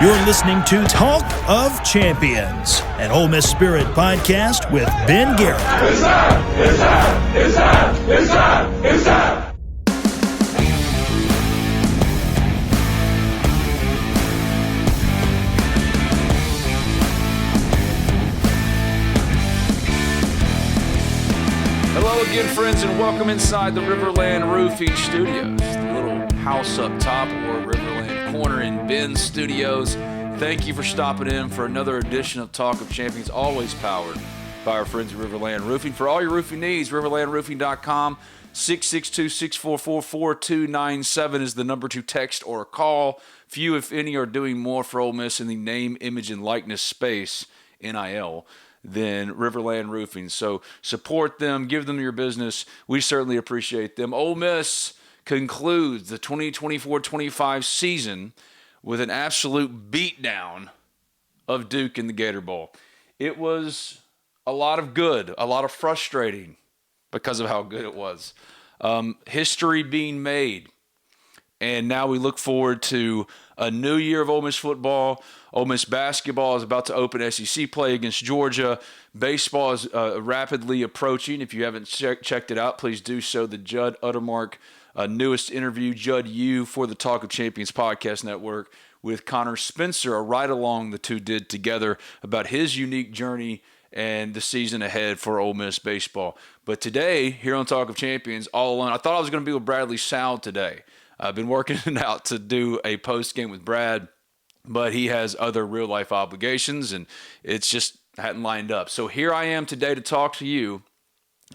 You're listening to Talk of Champions, an Ole Miss Spirit podcast with Ben Garrett. It's time! It's time! It's time! It's time! It's time! Hello again, friends, and welcome inside the RiverLand Roofing Studios, the little house up top or RiverLand corner in Ben's studios. Thank you for stopping in for another edition of Talk of Champions, always powered by our friends at RiverLand Roofing. For all your roofing needs, riverlandroofing.com, 662-644-4297 is the number to text or call. Few, if any, are doing more for Ole Miss in the name, image, and likeness space, NIL, than RiverLand Roofing. So support them, give them your business. We certainly appreciate them. Ole Miss concludes the 2024-25 season with an absolute beatdown of Duke in the Gator Bowl. It was a lot of good, a lot of frustrating because of how good it was. History being made. And now we look forward to a new year of Ole Miss football. Ole Miss basketball is about to open SEC play against Georgia. Baseball is rapidly approaching. If you haven't checked it out, please do so. The Judd Uttermark newest interview, Judd U, for the Talk of Champions podcast network with Connor Spencer, a ride-along the two did together about his unique journey and the season ahead for Ole Miss baseball. But today, here on Talk of Champions, all alone, I thought I was going to be with Bradley Sowell today. I've been working it out to do a post-game with Brad, but he has other real-life obligations, and it's just hadn't lined up. So here I am today to talk to you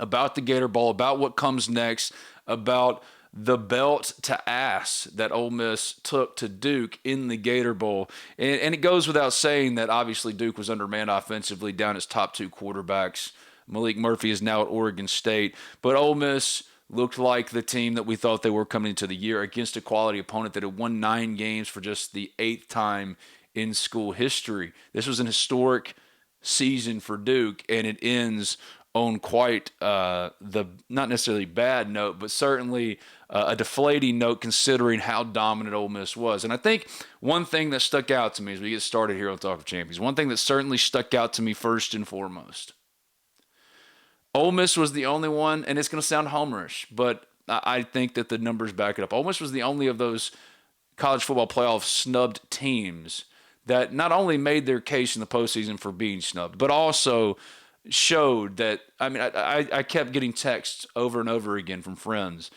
about the Gator Bowl, about what comes next, about the belt to ass that Ole Miss took to Duke in the Gator Bowl. And it goes without saying that obviously Duke was undermanned offensively, down its top two quarterbacks. Malik Murphy is now at Oregon State. But Ole Miss looked like the team that we thought they were coming into the year against a quality opponent that had won 9 games for just the 8th time in school history. This was an historic season for Duke, and it ends on quite the not necessarily bad note, but certainly a deflating note considering how dominant Ole Miss was. And I think one thing that stuck out to me as we get started here on Talk of Champions, one thing that certainly stuck out to me first and foremost, Ole Miss was the only one, and it's going to sound homerish, but I think that the numbers back it up. Ole Miss was the only of those college football playoff snubbed teams that not only made their case in the postseason for being snubbed, but also showed that, I kept getting texts over and over again from friends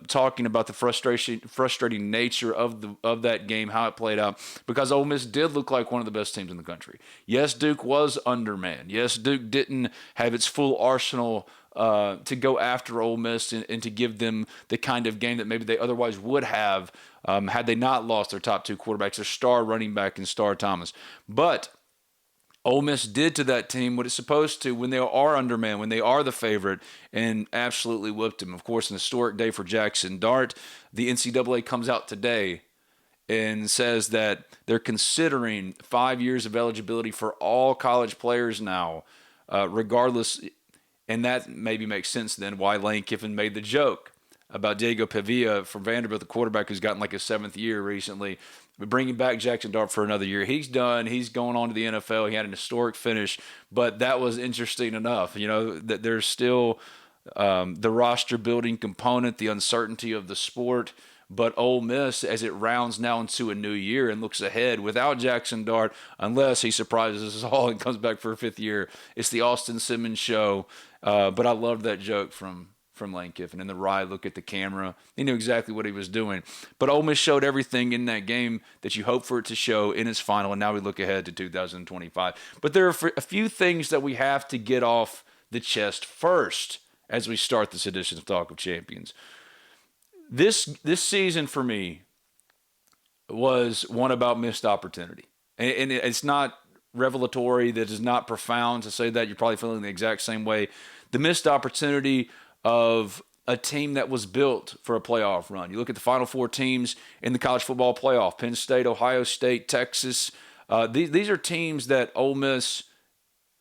talking about the frustrating nature of that game, how it played out, because Ole Miss did look like one of the best teams in the country. Yes, Duke was undermanned. Yes, Duke didn't have its full arsenal to go after Ole Miss and to give them the kind of game that maybe they otherwise would have had they not lost their top two quarterbacks, their star running back and Star Thomas. But Ole Miss did to that team what it's supposed to when they are undermanned, when they are the favorite, and absolutely whipped them. Of course, an historic day for Jaxson Dart. The NCAA comes out today and says that they're considering 5 years of eligibility for all college players now, regardless. And that maybe makes sense then why Lane Kiffin made the joke about Diego Pavia from Vanderbilt, the quarterback who's gotten like his 7th year recently, bringing back Jaxson Dart for another year. He's done. He's going on to the NFL. He had an historic finish, but that was interesting enough. You know, that there's still the roster building component, the uncertainty of the sport. But Ole Miss, as it rounds now into a new year and looks ahead without Jaxson Dart, unless he surprises us all and comes back for a 5th year, it's the Austin Simmons show. But I loved that joke from Lane Kiffin and the wry look at the camera. He knew exactly what he was doing. But Ole Miss showed everything in that game that you hope for it to show in its final, and now we look ahead to 2025. But there are a few things that we have to get off the chest first as we start this edition of Talk of Champions. This season for me was one about missed opportunity. And it's not revelatory, that is not profound to say that. You're probably feeling the exact same way. The missed opportunity of a team that was built for a playoff run. You look at the Final Four teams in the college football playoff, Penn State, Ohio State, Texas. These are teams that Ole Miss,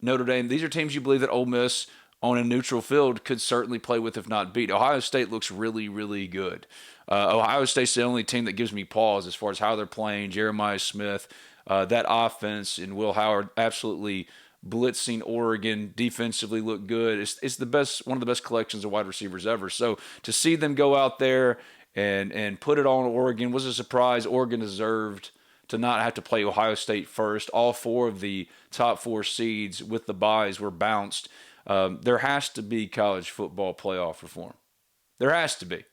Notre Dame, these are teams you believe that Ole Miss on a neutral field could certainly play with, if not beat. Ohio State looks really, really good. Ohio State's the only team that gives me pause as far as how they're playing. Jeremiah Smith, that offense, and Will Howard absolutely blitzing Oregon, defensively look good. It's the best, one of the best collections of wide receivers ever. So to see them go out there and put it on Oregon was a surprise. Oregon deserved to not have to play Ohio State first. All 4 of the top 4 seeds with the byes were bounced. There has to be college football playoff reform. There has to be.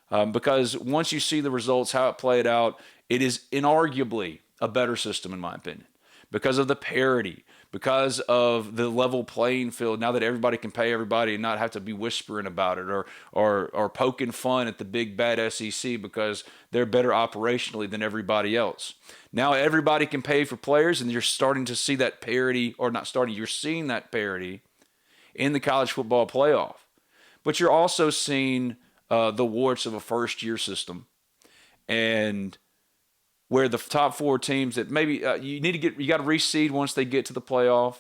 Because once you see the results, how it played out, it is inarguably a better system, in my opinion, because of the parity, because of the level playing field. Now that everybody can pay everybody and not have to be whispering about it or poking fun at the big bad SEC because they're better operationally than everybody else. Now everybody can pay for players, and you're starting to see that parity, or not starting, you're seeing that parity in the college football playoff. But you're also seeing the warts of a first-year system, and where the top 4 teams that maybe you got to reseed once they get to the playoff,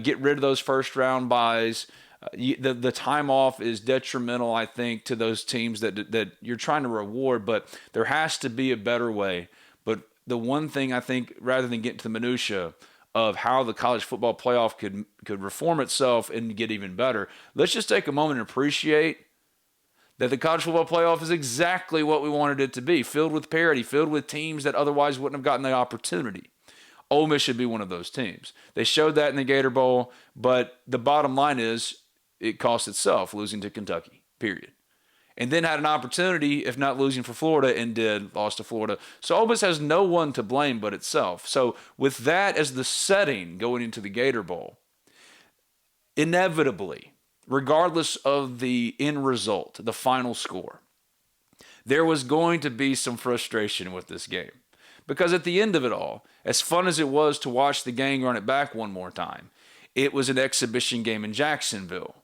get rid of those first-round byes. The time off is detrimental, I think, to those teams that you're trying to reward, but there has to be a better way. But the one thing I think, rather than get into the minutia of how the college football playoff could reform itself and get even better, let's just take a moment and appreciate that the college football playoff is exactly what we wanted it to be, filled with parity, filled with teams that otherwise wouldn't have gotten the opportunity. Ole Miss should be one of those teams. They showed that in the Gator Bowl, but the bottom line is it cost itself losing to Kentucky, period. And then had an opportunity, if not losing for Florida, and lost to Florida. So Ole Miss has no one to blame but itself. So with that as the setting going into the Gator Bowl, inevitably, regardless of the end result, the final score, there was going to be some frustration with this game. Because at the end of it all, as fun as it was to watch the gang run it back one more time, it was an exhibition game in Jacksonville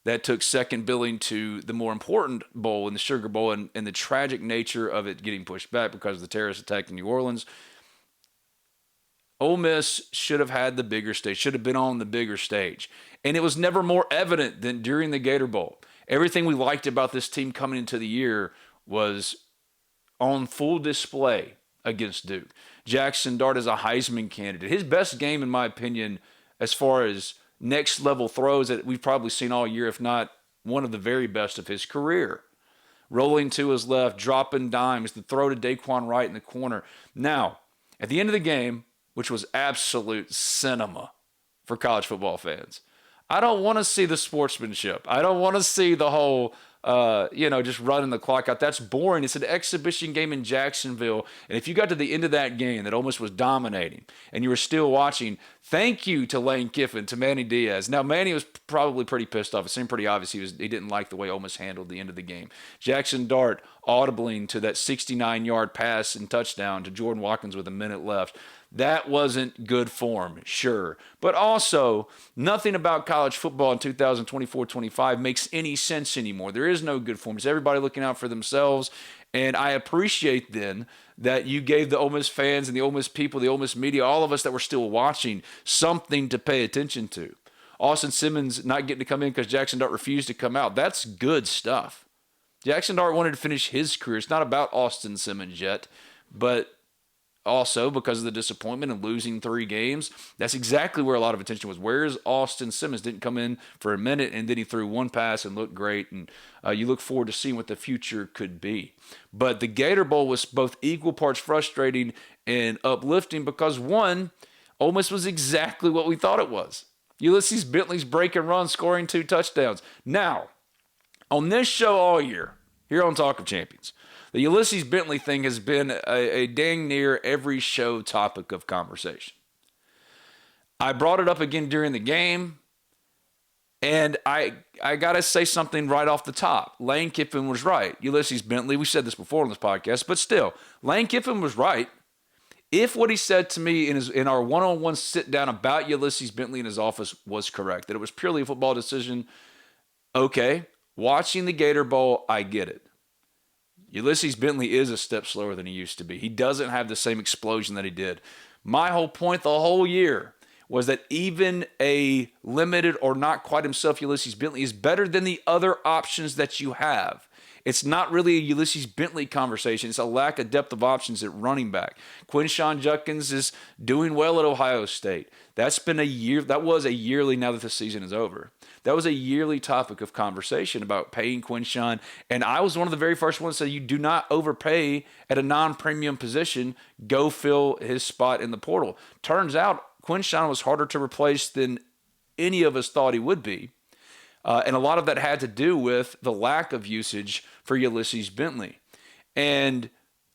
that took second billing to the more important bowl in the Sugar Bowl, and the tragic nature of it getting pushed back because of the terrorist attack in New Orleans. Ole Miss should have had the bigger stage, should have been on the bigger stage. And it was never more evident than during the Gator Bowl. Everything we liked about this team coming into the year was on full display against Duke. Jaxson Dart is a Heisman candidate. His best game, in my opinion, as far as next level throws that we've probably seen all year, if not one of the very best of his career. Rolling to his left, dropping dimes, the throw to Daquan Wright in the corner. Now, at the end of the game, which was absolute cinema for college football fans, I don't want to see the sportsmanship. I don't want to see the whole, just running the clock out. That's boring. It's an exhibition game in Jacksonville. And if you got to the end of that game that Ole Miss was dominating and you were still watching, thank you to Lane Kiffin, to Manny Diaz. Now, Manny was probably pretty pissed off. It seemed pretty obvious he didn't like the way Ole Miss handled the end of the game. Jaxson Dart audibling to that 69-yard pass and touchdown to Jordan Watkins with a minute left. That wasn't good form, sure. But also, nothing about college football in 2024-25 makes any sense anymore. There is no good form. It's everybody looking out for themselves. And I appreciate then that you gave the Ole Miss fans and the Ole Miss people, the Ole Miss media, all of us that were still watching, something to pay attention to. Austin Simmons not getting to come in because Jaxson Dart refused to come out. That's good stuff. Jaxson Dart wanted to finish his career. It's not about Austin Simmons yet, but also because of the disappointment and losing 3 games, that's exactly where a lot of attention was. Where's Austin Simmons? Didn't come in for a minute, and then he threw one pass and looked great, and you look forward to seeing what the future could be. But the Gator Bowl was both equal parts frustrating and uplifting because, one, Ole Miss was exactly what we thought it was. Ulysses Bentley's break and run, scoring 2 touchdowns. Now, on this show all year, here on Talk of Champions, the Ulysses Bentley thing has been a dang near every show topic of conversation. I brought it up again during the game, and I got to say something right off the top. Lane Kiffin was right. Ulysses Bentley, we said this before on this podcast, but still, Lane Kiffin was right. If what he said to me in our one-on-one sit-down about Ulysses Bentley in his office was correct, that it was purely a football decision, okay, watching the Gator Bowl, I get it. Ulysses Bentley is a step slower than he used to be. He doesn't have the same explosion that he did. My whole point the whole year was that even a limited or not quite himself Ulysses Bentley is better than the other options that you have. It's not really a Ulysses Bentley conversation. It's a lack of depth of options at running back. Quinshon Judkins is doing well at Ohio State. That's been a year. That was a yearly, now that the season is over. That was a yearly topic of conversation about paying Quinshon. And I was one of the very first ones to say, you do not overpay at a non-premium position. Go fill his spot in the portal. Turns out Quinshon was harder to replace than any of us thought he would be. And a lot of that had to do with the lack of usage for Ulysses Bentley. And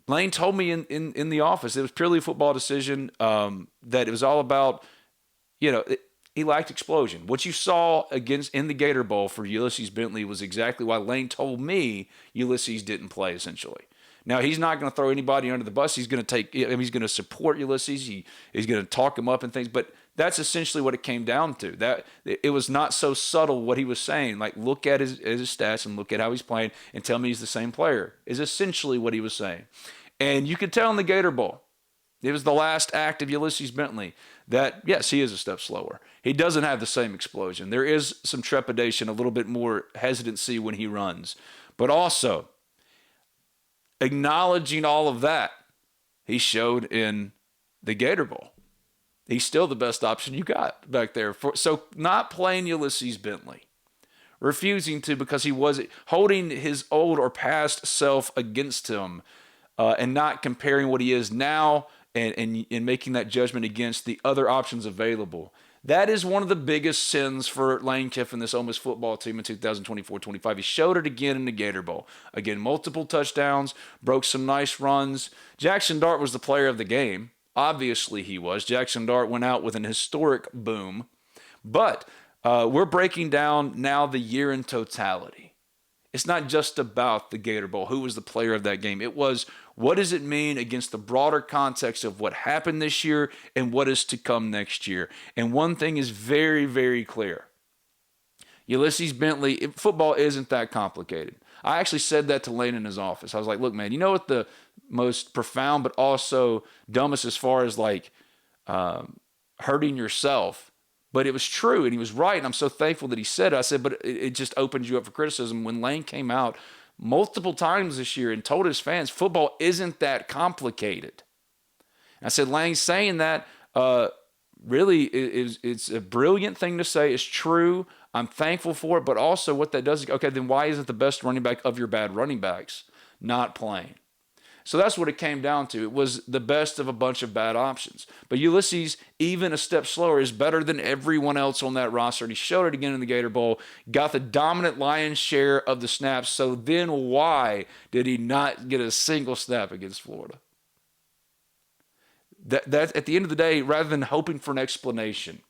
Lane told me in the office, it was purely a football decision, that it was all about, he lacked explosion. What you saw in the Gator Bowl for Ulysses Bentley was exactly why Lane told me Ulysses didn't play, essentially. Now, he's not going to throw anybody under the bus. He's going to he's going to support Ulysses. He's going to talk him up and things, but that's essentially what it came down to. That it was not so subtle what he was saying. Like, look at his stats and look at how he's playing and tell me he's the same player, is essentially what he was saying. And you could tell in the Gator Bowl, it was the last act of Ulysses Bentley, that, yes, he is a step slower. He doesn't have the same explosion. There is some trepidation, a little bit more hesitancy when he runs. But also, acknowledging all of that, he showed in the Gator Bowl. He's still the best option you got back there. So not playing Ulysses Bentley, refusing to because he was holding his old or past self against him, and not comparing what he is now and making that judgment against the other options available. That is one of the biggest sins for Lane Kiffin, this Ole Miss football team in 2024-25. He showed it again in the Gator Bowl. Again, multiple touchdowns, broke some nice runs. Jaxson Dart was the player of the game. Obviously he was. Jaxson Dart went out with an historic boom. But we're breaking down now the year in totality. It's not just about the Gator Bowl. Who was the player of that game? It was, what does it mean against the broader context of what happened this year and what is to come next year? And one thing is very, very clear. Ulysses Bentley, football isn't that complicated. I actually said that to Lane in his office. I was like, look, man, you know what the most profound but also dumbest as far as like hurting yourself, but it was true and he was right, and I'm so thankful that he said it. I said, but it just opens you up for criticism. When Lane came out multiple times this year and told his fans football isn't that complicated. And I said, Lane saying that really it's a brilliant thing to say. It's true. I'm thankful for it, but also what that does is, okay, then why isn't the best running back of your bad running backs not playing? So that's what it came down to. It was the best of a bunch of bad options. But Ulysses, even a step slower, is better than everyone else on that roster. And he showed it again in the Gator Bowl, got the dominant lion's share of the snaps. So then why did he not get a single snap against Florida? That at the end of the day, rather than hoping for an explanation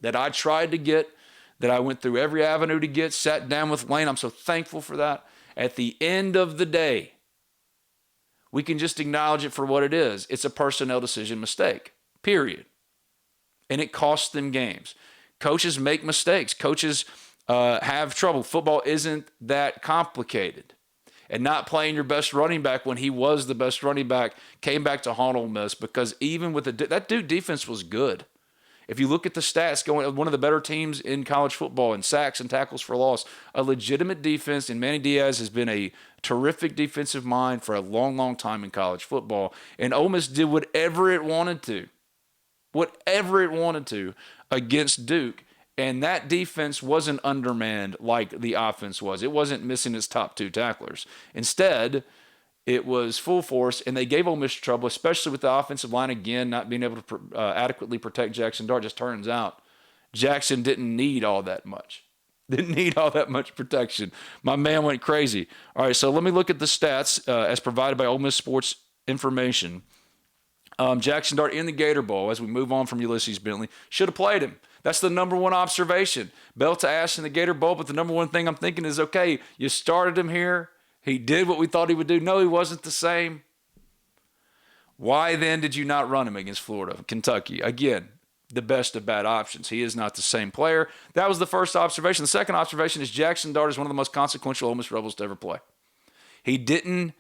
that I tried to get, that I went through every avenue to get, sat down with Lane, I'm so thankful for that. At the end of the day, we can just acknowledge it for what it is. It's a personnel decision mistake, period. And it costs them games. Coaches make mistakes. Coaches have trouble. Football isn't that complicated. And not playing your best running back when he was the best running back came back to haunt Ole Miss, because even with that Duke defense was good. If you look at the stats, going one of the better teams in college football in sacks and tackles for loss, a legitimate defense, and Manny Diaz has been a terrific defensive mind for a long, long time in college football. And Ole Miss did whatever it wanted to against Duke. And that defense wasn't undermanned like the offense was. It wasn't missing its top two tacklers. Instead, it was full force, and they gave Ole Miss trouble, especially with the offensive line, again, not being able to adequately protect Jaxson Dart. Just turns out Jaxson didn't need all that much. Didn't need all that much protection. My man went crazy. All right, so let me look at the stats as provided by Ole Miss Sports Information. Jaxson Dart in the Gator Bowl, as we move on from Ulysses Bentley, should have played him. That's the number one observation. Bell to ash in the Gator Bowl, but the number one thing I'm thinking is, okay, you started him here. He did what we thought he would do. No, he wasn't the same. Why then did you not run him against Florida, Kentucky? Again, the best of bad options. He is not the same player. That was the first observation. The second observation is Jaxson Dart is one of the most consequential Ole Miss Rebels to ever play. He didn't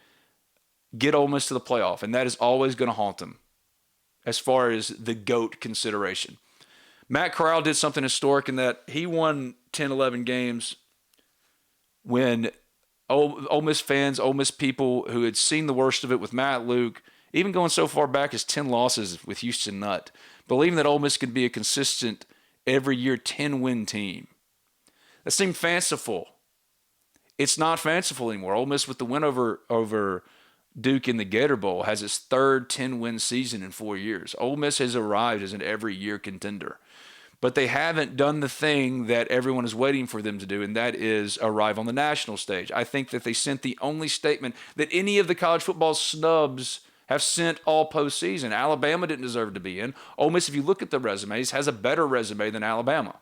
get Ole Miss to the playoff, and that is always going to haunt him as far as the GOAT consideration. Matt Corral did something historic in that he won 10, 11 games when Ole Miss fans, Ole Miss people who had seen the worst of it with Matt Luke, even going so far back as 10 losses with Houston Nutt, believing that Ole Miss could be a consistent, every year 10-win team. That seemed fanciful. It's not fanciful anymore. Ole Miss, with the win over Duke in the Gator Bowl, has its third 10-win season in 4 years. Ole Miss has arrived as an every-year contender. But they haven't done the thing that everyone is waiting for them to do, and that is arrive on the national stage. I think that they sent the only statement that any of the college football snubs have sent all postseason. Alabama didn't deserve to be in. Ole Miss, if you look at the resumes, has a better resume than Alabama.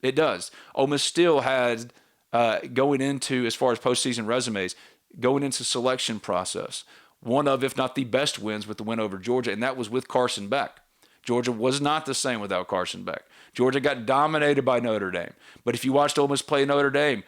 It does. Ole Miss still has, going into, as far as postseason resumes, going into selection process, one of, if not the best wins with the win over Georgia, and that was with Carson Beck. Georgia was not the same without Carson Beck. Georgia got dominated by Notre Dame. But if you watched Ole Miss play Notre Dame,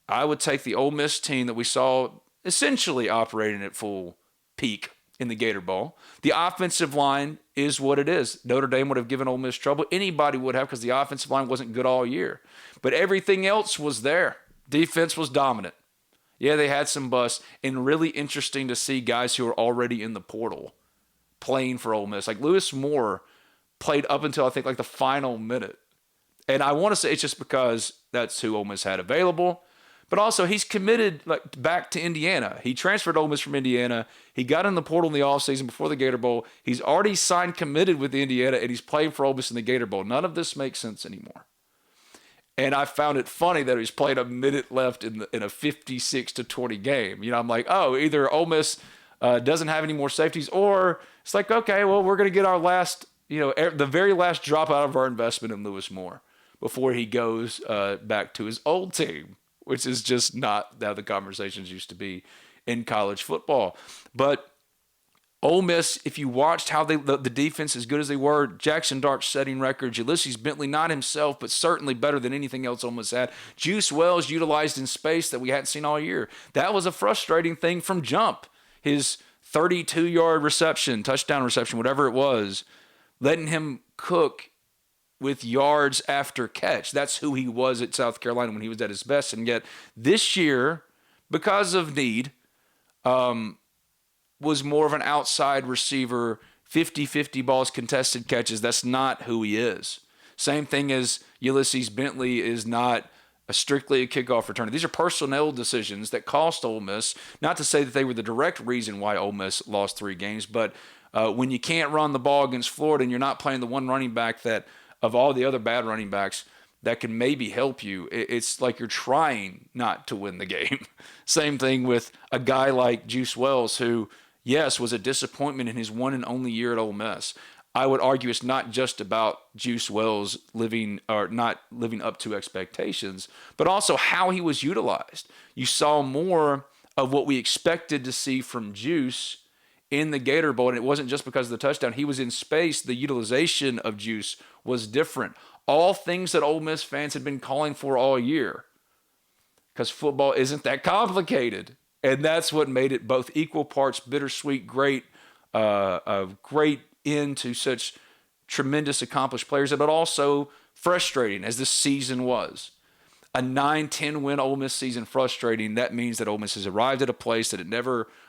I would take the Ole Miss team that we saw essentially operating at full peak in the Gator Bowl. The offensive line is what it is. Notre Dame would have given Ole Miss trouble. Anybody would have, because the offensive line wasn't good all year. But everything else was there. Defense was dominant. Yeah, they had some busts, and really interesting to see guys who are already in the portal playing for Ole Miss. Like Lewis Moore played up until I think like the final minute. And I want to say it's just because that's who Ole Miss had available. But also he's committed back to Indiana. He transferred Ole Miss from Indiana. He got in the portal in the offseason before the Gator Bowl. He's already signed committed with Indiana, and he's playing for Ole Miss in the Gator Bowl. None of this makes sense anymore. And I found it funny that he's played a minute left in a 56-20 game. You know, I'm like, oh, either Ole Miss doesn't have any more safeties, or it's like, okay, well, we're going to get our last, the very last drop out of our investment in Lewis Moore before he goes back to his old team, which is just not how the conversations used to be in college football. But Ole Miss, if you watched how the defense, as good as they were, Jaxson Dart setting records, Ulysses Bentley, not himself, but certainly better than anything else Ole Miss had. Juice Wells utilized in space that we hadn't seen all year. That was a frustrating thing from jump. His 32-yard reception, touchdown reception, whatever it was, letting him cook with yards after catch. That's who he was at South Carolina when he was at his best. And yet this year, because of need, was more of an outside receiver, 50-50 balls, contested catches. That's not who he is. Same thing as Ulysses Bentley is not strictly a kickoff returner. These are personnel decisions that cost Ole Miss. Not to say that they were the direct reason why Ole Miss lost 3 games, but when you can't run the ball against Florida and you're not playing the one running back that, of all the other bad running backs, that can maybe help you, it's like you're trying not to win the game. Same thing with a guy like Juice Wells, who, yes, was a disappointment in his one and only year at Ole Miss. I would argue it's not just about Juice Wells not living up to expectations, but also how he was utilized. You saw more of what we expected to see from Juice in the Gator Bowl, and it wasn't just because of the touchdown. He was in space. The utilization of Juice was different. All things that Ole Miss fans had been calling for all year, because football isn't that complicated. And that's what made it both equal parts bittersweet, great end to such tremendous accomplished players, but also frustrating as this season was. A 9-10 win Ole Miss season frustrating. That means that Ole Miss has arrived at a place that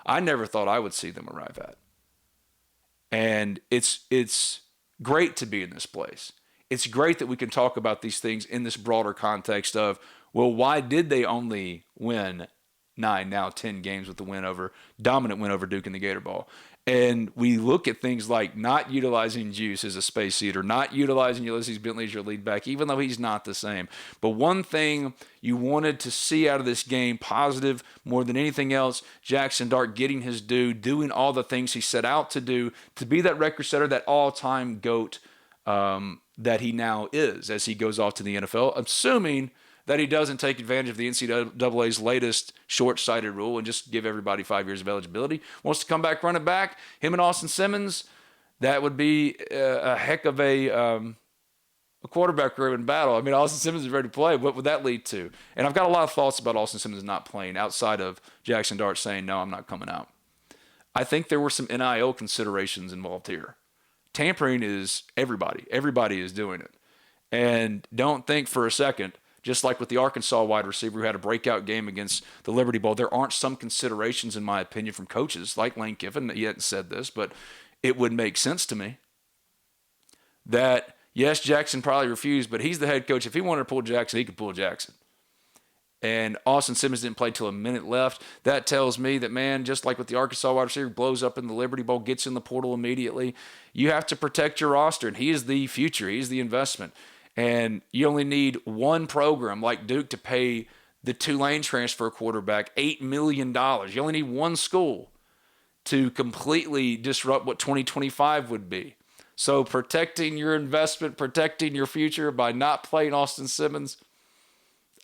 I never thought I would see them arrive at. And it's great to be in this place. It's great that we can talk about these things in this broader context of, well, why did they only win 9, now 10 games with the dominant win over Duke in the Gator Bowl? And we look at things like not utilizing Juice as a space eater, not utilizing Ulysses Bentley as your lead back, even though he's not the same. But one thing you wanted to see out of this game, positive more than anything else, Jaxson Dart getting his due, doing all the things he set out to do, to be that record setter, that all-time GOAT that he now is as he goes off to the NFL, assuming that he doesn't take advantage of the NCAA's latest short-sighted rule and just give everybody 5 years of eligibility. Wants to come back, run it back. Him and Austin Simmons, that would be a heck of a quarterback room in battle. I mean, Austin Simmons is ready to play. What would that lead to? And I've got a lot of thoughts about Austin Simmons not playing outside of Jaxson Dart saying, no, I'm not coming out. I think there were some NIL considerations involved here. tampering is everybody. Everybody is doing it. And don't think for a second, just like with the Arkansas wide receiver who had a breakout game against the Liberty Bowl, there aren't some considerations, in my opinion, from coaches like Lane Kiffin. He hadn't said this, but it would make sense to me that, yes, Jackson probably refused, but he's the head coach. If he wanted to pull Jackson, he could pull Jackson. And Austin Simmons didn't play till a minute left. That tells me that, man, just like with the Arkansas wide receiver, blows up in the Liberty Bowl, gets in the portal immediately. You have to protect your roster, and he is the future. He's the investment. And you only need one program like Duke to pay the Tulane transfer quarterback $8 million. You only need one school to completely disrupt what 2025 would be. So protecting your investment, protecting your future by not playing Austin Simmons,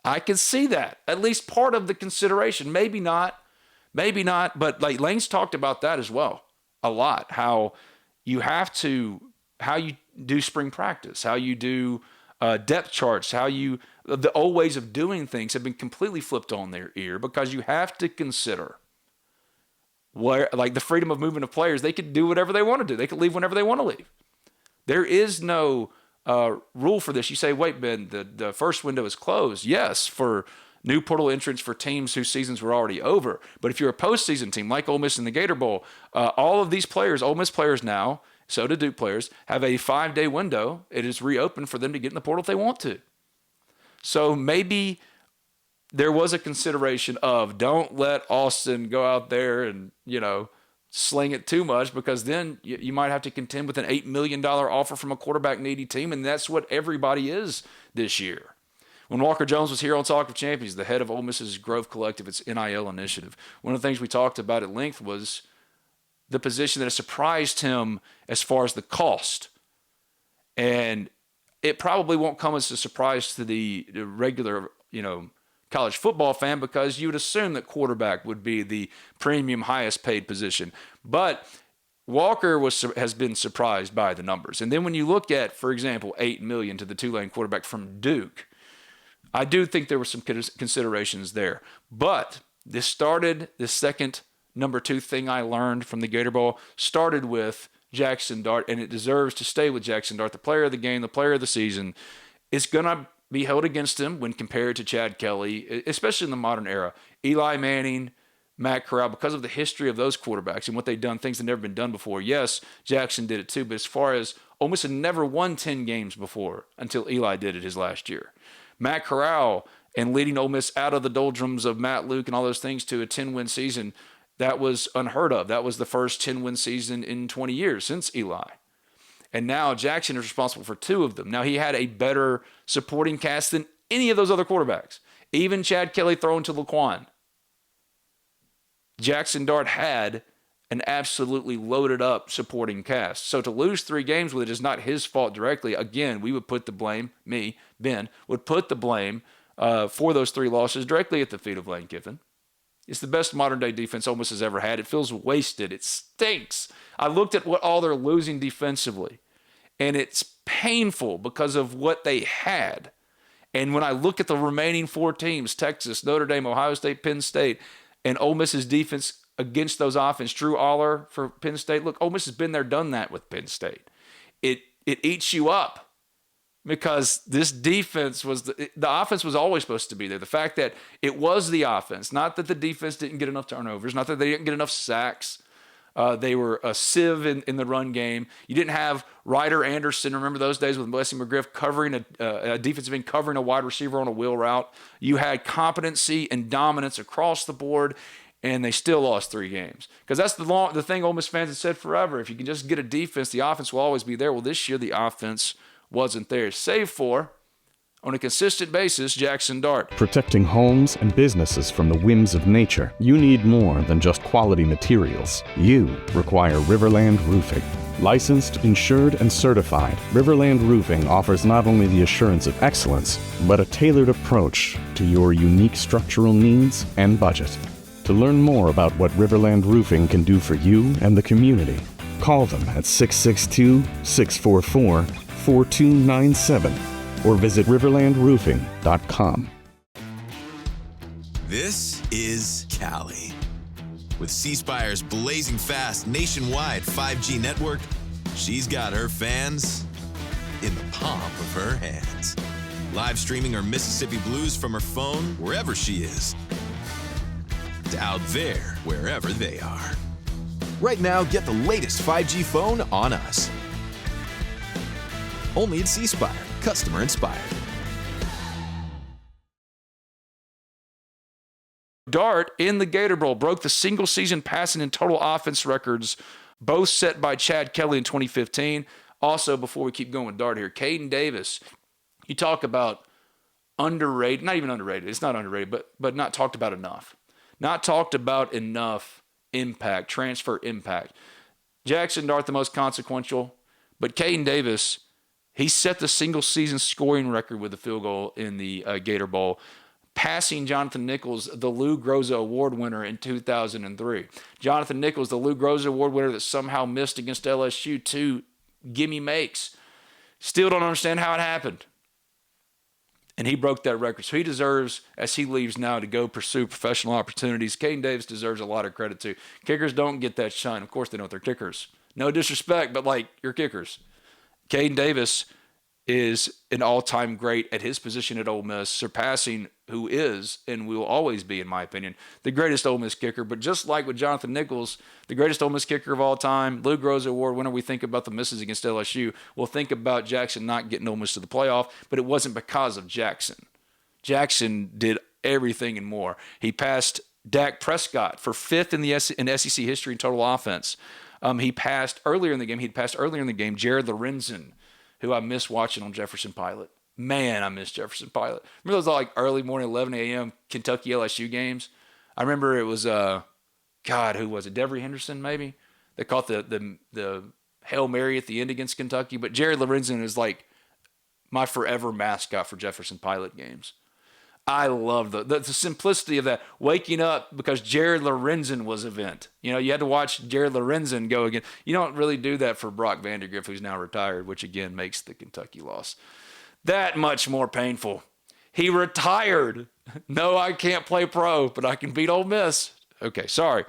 I can see that. At least part of the consideration. Maybe not, but like Lane's talked about that as well a lot. How you do spring practice, how you do depth charts, the old ways of doing things have been completely flipped on their ear because you have to consider where, like the freedom of movement of players. They could do whatever they want to do. They could leave whenever they want to leave. There is no rule for this. You say, wait, Ben, the first window is closed. Yes, for new portal entrants for teams whose seasons were already over. But if you're a postseason team like Ole Miss in the Gator Bowl, all of these players, Ole Miss players now, so do Duke players, have a 5-day window. It is reopened for them to get in the portal if they want to. So maybe there was a consideration of don't let Austin go out there and, sling it too much, because then you might have to contend with an $8 million offer from a quarterback needy team, and that's what everybody is this year. When Walker Jones was here on Talk of Champions, the head of Ole Miss's Grove Collective, its NIL initiative, one of the things we talked about at length was the position that has surprised him as far as the cost. And it probably won't come as a surprise to the regular, college football fan, because you would assume that quarterback would be the premium highest paid position. But Walker has been surprised by the numbers. And then when you look at, for example, $8 million to the Tulane quarterback from Duke, I do think there were some considerations there. But this second number 2 thing I learned from the Gator Bowl started with Jaxson Dart, and it deserves to stay with Jaxson Dart, the player of the game, the player of the season. It's going to be held against him when compared to Chad Kelly, especially in the modern era. Eli Manning, Matt Corral, because of the history of those quarterbacks and what they've done, things that never been done before. Yes, Jackson did it too, but as far as Ole Miss had never won 10 games before until Eli did it his last year. Matt Corral and leading Ole Miss out of the doldrums of Matt Luke and all those things to a 10-win season, that was unheard of. That was the first 10-win season in 20 years since Eli. And now Jackson is responsible for 2 of them. Now, he had a better supporting cast than any of those other quarterbacks. Even Chad Kelly throwing to Laquan. Jaxson Dart had an absolutely loaded up supporting cast. So to lose 3 games with it is not his fault directly. Again, we would put the blame, Ben, would put the blame for those 3 losses directly at the feet of Lane Kiffin. It's the best modern-day defense Ole Miss has ever had. It feels wasted. It stinks. I looked at what all they're losing defensively, and it's painful because of what they had. And when I look at the remaining 4 teams, Texas, Notre Dame, Ohio State, Penn State, and Ole Miss's defense against those offense, Drew Aller for Penn State. Look, Ole Miss has been there, done that with Penn State. It eats you up. Because this defense was the offense was always supposed to be there. The fact that it was the offense, not that the defense didn't get enough turnovers, not that they didn't get enough sacks. They were a sieve in the run game. You didn't have Ryder Anderson. Remember those days with Wesley McGriff covering a defensive end, covering a wide receiver on a wheel route. You had competency and dominance across the board, and they still lost 3 games. Because that's the thing Ole Miss fans have said forever. If you can just get a defense, the offense will always be there. Well, this year the offense wasn't there, save for, on a consistent basis, Jaxson Dart. Protecting homes and businesses from the whims of nature, you need more than just quality materials. You require RiverLand Roofing. Licensed, insured, and certified, RiverLand Roofing offers not only the assurance of excellence, but a tailored approach to your unique structural needs and budget. To learn more about what RiverLand Roofing can do for you and the community, call them at 662-644-4297 or visit riverlandroofing.com. This is Cali. With C Spire's blazing fast nationwide 5G network, She's got her fans in the palm of her hands. Live streaming her Mississippi Blues from her phone wherever she is. To out there wherever they are. Right now, get the latest 5G phone on us. Only at C Spire. Customer inspired. Dart in the Gator Bowl broke the single season passing and total offense records, both set by Chad Kelly in 2015. Also, before we keep going with Dart here, Caden Davis, you talk about underrated, not even underrated, it's not underrated, but not talked about enough. Not talked about enough impact, transfer impact. Jaxson Dart, the most consequential, but Caden Davis, he set the single season scoring record with a field goal in the Gator Bowl, passing Jonathan Nichols, the Lou Groza Award winner in 2003. Jonathan Nichols, the Lou Groza Award winner that somehow missed against LSU, 2 gimme makes. Still don't understand how it happened. And he broke that record. So he deserves, as he leaves now, to go pursue professional opportunities. Caden Davis deserves a lot of credit too. Kickers don't get that shine. Of course they don't. They're kickers. No disrespect, but you're kickers. Caden Davis is an all-time great at his position at Ole Miss, surpassing who is and will always be, in my opinion, the greatest Ole Miss kicker. But just like with Jonathan Nichols, the greatest Ole Miss kicker of all time, Lou Groza Award winner, we think about the misses against LSU. We'll think about Jaxson not getting Ole Miss to the playoff, but it wasn't because of Jaxson. Jaxson did everything and more. He passed Dak Prescott for 5th in SEC history in total offense. He passed earlier in the game. Jared Lorenzen, who I miss watching on Jefferson Pilot. Man, I miss Jefferson Pilot. Remember those early morning 11 a.m. Kentucky LSU games? I remember it was, who was it? Devery Henderson, maybe? They caught the Hail Mary at the end against Kentucky. But Jared Lorenzen is my forever mascot for Jefferson Pilot games. I love the simplicity of that. Waking up because Jared Lorenzen was an event. You had to watch Jared Lorenzen go again. You don't really do that for Brock Vandegrift, who's now retired, which again makes the Kentucky loss that much more painful. He retired. No, I can't play pro, but I can beat Ole Miss. Okay, sorry.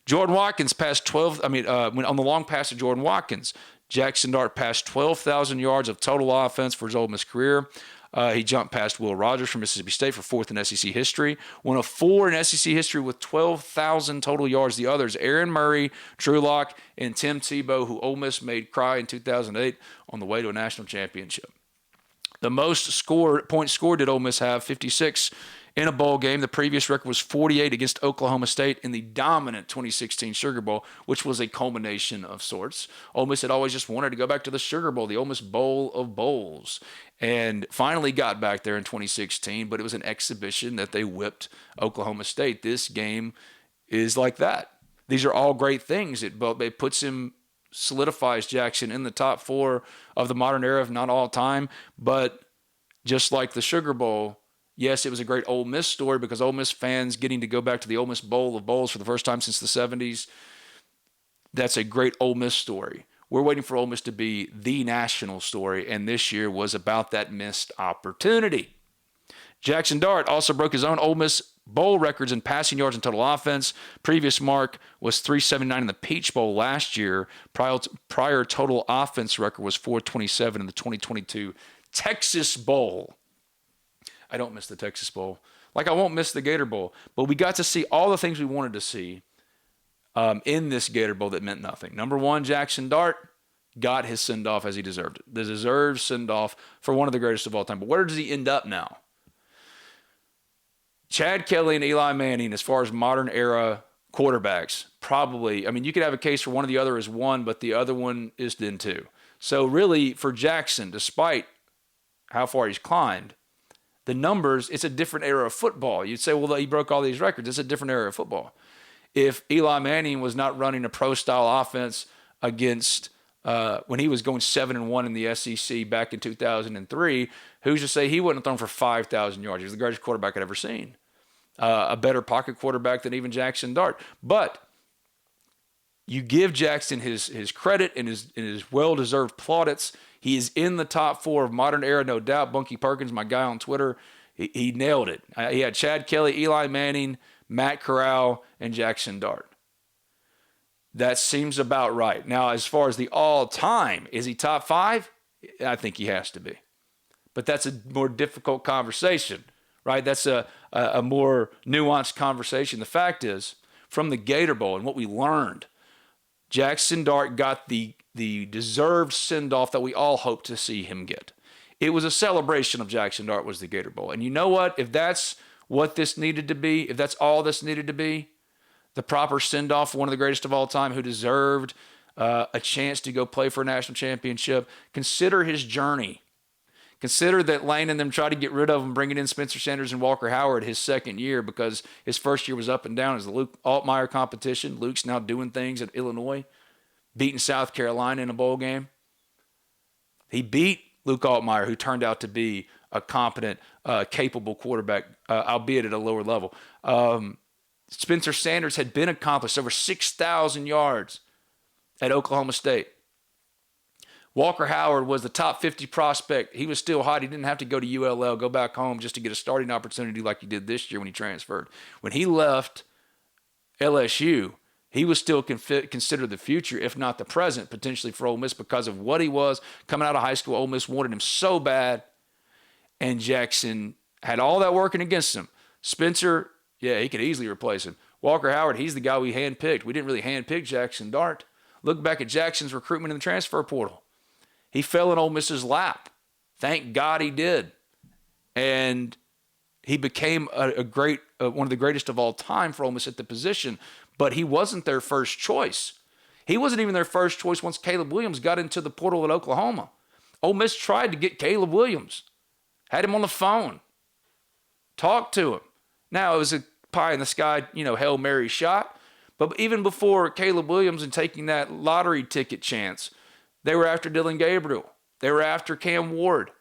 Jordan Watkins passed 12. On the long pass to Jordan Watkins, Jaxson Dart passed 12,000 yards of total offense for his Ole Miss career. He jumped past Will Rogers from Mississippi State for 4th in SEC history. One of 4 in SEC history with 12,000 total yards. The others, Aaron Murray, Drew Lock, and Tim Tebow, who Ole Miss made cry in 2008 on the way to a national championship. The most points scored did Ole Miss have, 56 in a bowl game. The previous record was 48 against Oklahoma State in the dominant 2016 Sugar Bowl, which was a culmination of sorts. Ole Miss had always just wanted to go back to the Sugar Bowl, the Ole Miss Bowl of Bowls, and finally got back there in 2016, but it was an exhibition that they whipped Oklahoma State. This game is like that. These are all great things. It solidifies Jaxson in the top 4 of the modern era, if not all time. But just like the Sugar Bowl, yes, it was a great Ole Miss story because Ole Miss fans getting to go back to the Ole Miss Bowl of Bowls for the first time since the 70s, that's a great Ole Miss story. We're waiting for Ole Miss to be the national story, and this year was about that missed opportunity. Jaxson Dart also broke his own Ole Miss Bowl records in passing yards and total offense. Previous mark was 379 in the Peach Bowl last year. Prior total offense record was 427 in the 2022 Texas Bowl. I don't miss the Texas Bowl. I won't miss the Gator Bowl. But we got to see all the things we wanted to see in this Gator Bowl that meant nothing. Number 1, Jaxson Dart got his send-off as he deserved it. The deserved send-off for one of the greatest of all time. But where does he end up now? Chad Kelly and Eli Manning, as far as modern era quarterbacks, probably, you could have a case for one or the other as 1, but the other one is then 2. So really, for Jaxson, despite how far he's climbed, the numbers, it's a different era of football. You'd say, well, he broke all these records. It's a different era of football. If Eli Manning was not running a pro-style offense against when he was going 7-1 in the SEC back in 2003, who's to say he wouldn't have thrown for 5,000 yards? He was the greatest quarterback I'd ever seen. A better pocket quarterback than even Jaxson Dart. But you give Jaxson his credit and his well-deserved plaudits. He is in the top 4 of modern era, no doubt. Bunky Perkins, my guy on Twitter, he nailed it. He had Chad Kelly, Eli Manning, Matt Corral, and Jaxson Dart. That seems about right. Now, as far as the all-time, is he top 5? I think he has to be. But that's a more difficult conversation, right? That's a more nuanced conversation. The fact is, from the Gator Bowl and what we learned, Jaxson Dart got the deserved send-off that we all hoped to see him get. It was a celebration of Jaxson Dart was the Gator Bowl. And you know what? If that's what this needed to be, if that's all this needed to be, the proper send-off for one of the greatest of all time who deserved a chance to go play for a national championship, consider his journey. Consider that Lane and them tried to get rid of him, bringing in Spencer Sanders and Walker Howard his second year because his first year was up and down as the Luke Altmaier competition. Luke's now doing things at Illinois, beating South Carolina in a bowl game. He beat Luke Altmaier, who turned out to be a competent, capable quarterback, albeit at a lower level. Spencer Sanders had been accomplished over 6,000 yards at Oklahoma State. Walker Howard was the top 50 prospect. He was still hot. He didn't have to go to ULL, go back home just to get a starting opportunity like he did this year when he transferred. When he left LSU, he was still considered the future, if not the present, potentially for Ole Miss because of what he was. Coming out of high school, Ole Miss wanted him so bad, and Jaxson had all that working against him. Spencer, yeah, he could easily replace him. Walker Howard, he's the guy we handpicked. We didn't really handpick Jaxson Dart. Look back at Jackson's recruitment in the transfer portal. He fell in Ole Miss's lap. Thank God he did. And he became a great, one of the greatest of all time for Ole Miss at the position, but he wasn't their first choice. He wasn't even their first choice once Caleb Williams got into the portal at Oklahoma. Ole Miss tried to get Caleb Williams, had him on the phone, talked to him. Now, it was a pie-in-the-sky, Hail Mary shot, but even before Caleb Williams and taking that lottery ticket chance, they were after Dylan Gabriel. They were after Cam Ward.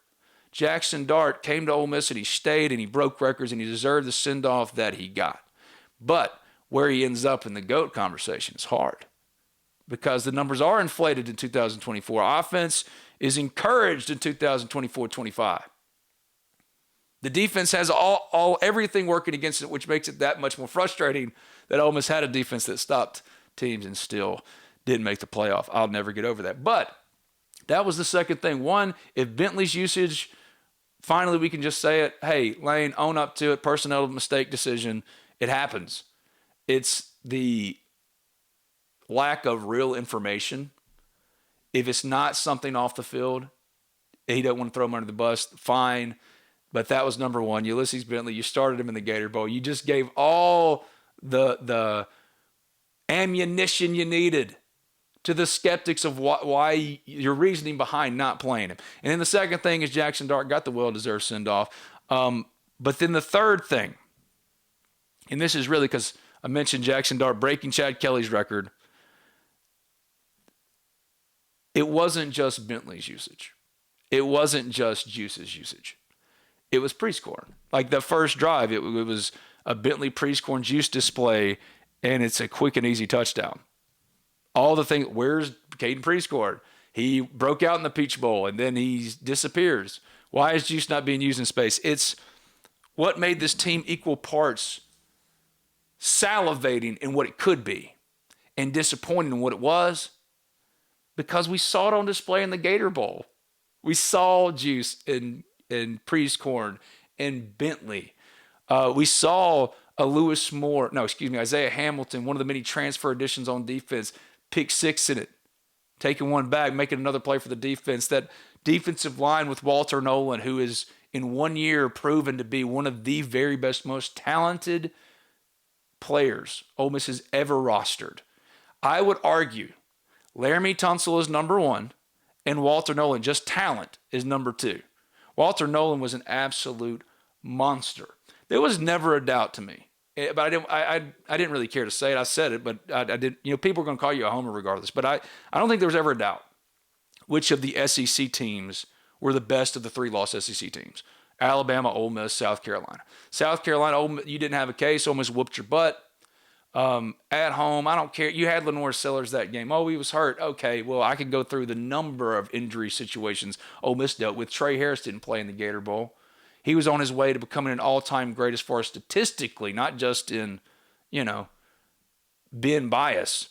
Jaxson Dart came to Ole Miss and he stayed and he broke records and he deserved the send-off that he got. But where he ends up in the GOAT conversation is hard because the numbers are inflated in 2024. Offense is encouraged in 2024-25. The defense has everything working against it, which makes it that much more frustrating that Ole Miss had a defense that stopped teams and still didn't make the playoff. I'll never get over that. But that was the second thing. One, if Bentley's usage, finally we can just say it, hey, Lane, own up to it, personnel mistake decision. It happens. It's the lack of real information. If it's not something off the field, he doesn't want to throw him under the bus, fine. But that was number one. Ulysses Bentley, you started him in the Gator Bowl. You just gave all the ammunition you needed to the skeptics of why your reasoning behind not playing him. And then the second thing is Jaxson Dart got the well-deserved send-off. But then the third thing, and this is really because I mentioned Jaxson Dart breaking Chad Kelly's record. It wasn't just Bentley's usage. It wasn't just Juice's usage. It was Prieskorn. Like the first drive, it was a Bentley Prieskorn Juice display, and it's a quick and easy touchdown. All the things, where's Caden Prieskorn? He broke out in the Peach Bowl, and then he disappears. Why is Juice not being used in space? It's what made this team equal parts salivating in what it could be and disappointing in what it was because we saw it on display in the Gator Bowl. We saw Juice and Prieskorn and Bentley. We saw Isaiah Hamilton, one of the many transfer additions on defense, pick six in it, taking one back, making another play for the defense. That defensive line with Walter Nolan, who is in 1 year proven to be one of the very best, most talented players Ole Miss has ever rostered. I would argue Laramie Tunsil is number one, and Walter Nolan, just talent, is number two. Walter Nolan was an absolute monster. There was never a doubt to me. But I didn't really care to say it. I said it, but I did. People are going to call you a homer regardless. But I don't think there was ever a doubt which of the SEC teams were the best of the three lost SEC teams: Alabama, Ole Miss, South Carolina. South Carolina, Ole Miss, you didn't have a case. Ole Miss whooped your butt at home. I don't care. You had Lenore Sellers that game. Oh, he was hurt. Okay, well, I could go through the number of injury situations Ole Miss dealt with. Trey Harris didn't play in the Gator Bowl. He was on his way to becoming an all-time great as far as statistically, not just in, being biased.